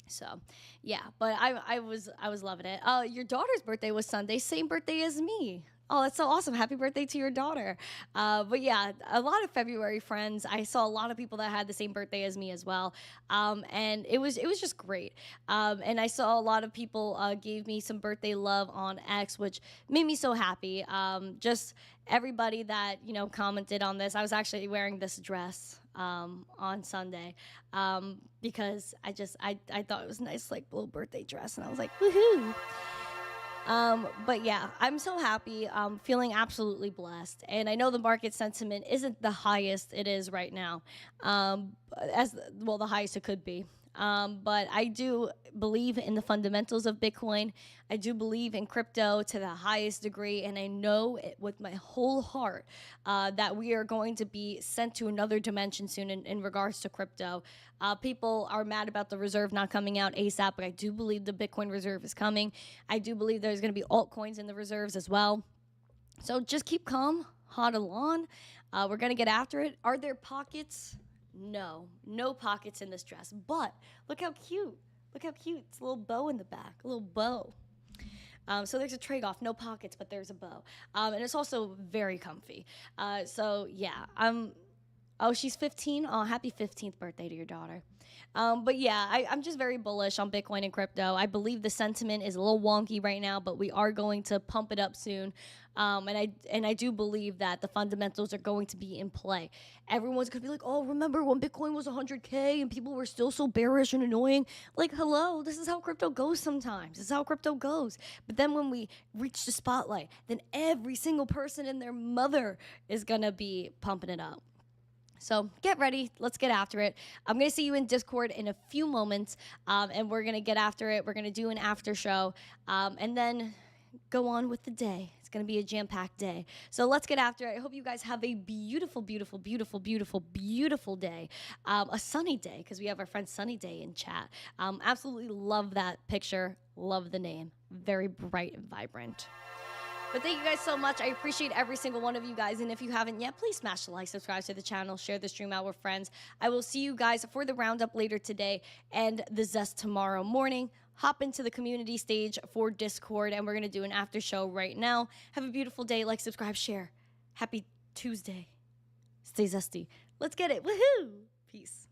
So yeah, but I was loving it. Your daughter's birthday was Sunday, same birthday as me. Oh, that's so awesome. Happy birthday to your daughter. But yeah, a lot of February friends. I saw a lot of people that had the same birthday as me as well. And it was just great. And I saw a lot of people gave me some birthday love on X, which made me so happy. Just everybody that, commented on this. I was actually wearing this dress on Sunday because I thought it was a nice little birthday dress, and I was like, woohoo. But yeah, I'm so happy. Feeling absolutely blessed. And I know the market sentiment isn't the highest it is right now, the highest it could be. But I do believe in the fundamentals of Bitcoin. I do believe in crypto to the highest degree, and I know it with my whole heart that we are going to be sent to another dimension soon in regards to crypto. People are mad about the reserve not coming out ASAP, but I do believe the Bitcoin reserve is coming. I do believe there's going to be altcoins in the reserves as well. So just keep calm, hodl on. We're going to get after it. Are there pockets? No pockets in this dress, but look how cute. Look how cute. It's a little bow in the back, a little bow. So there's a trade-off, no pockets, but there's a bow. And it's also very comfy. So yeah, I'm Oh, she's 15. Oh, happy 15th birthday to your daughter. But yeah, I'm just very bullish on Bitcoin and crypto. I believe the sentiment is a little wonky right now, but we are going to pump it up soon. And I do believe that the fundamentals are going to be in play. Everyone's going to be like, oh, remember when Bitcoin was 100K and people were still so bearish and annoying? Like, hello, this is how crypto goes sometimes. This is how crypto goes. But then when we reach the spotlight, then every single person and their mother is going to be pumping it up. So get ready. Let's get after it. I'm going to see you in Discord in a few moments, and we're going to get after it. We're going to do an after show, and then go on with the day. It's going to be a jam-packed day. So let's get after it. I hope you guys have a beautiful, beautiful, beautiful, beautiful, beautiful day. A sunny day, because we have our friend Sunny Day in chat. Absolutely love that picture. Love the name. Very bright and vibrant. But thank you guys so much. I appreciate every single one of you guys. And if you haven't yet, please smash the like, subscribe to the channel, share the stream out with friends. I will see you guys for the roundup later today and the Zest tomorrow morning. Hop into the community stage for Discord, and we're going to do an after show right now. Have a beautiful day. Like, subscribe, share. Happy Tuesday. Stay zesty. Let's get it. Woohoo! Peace.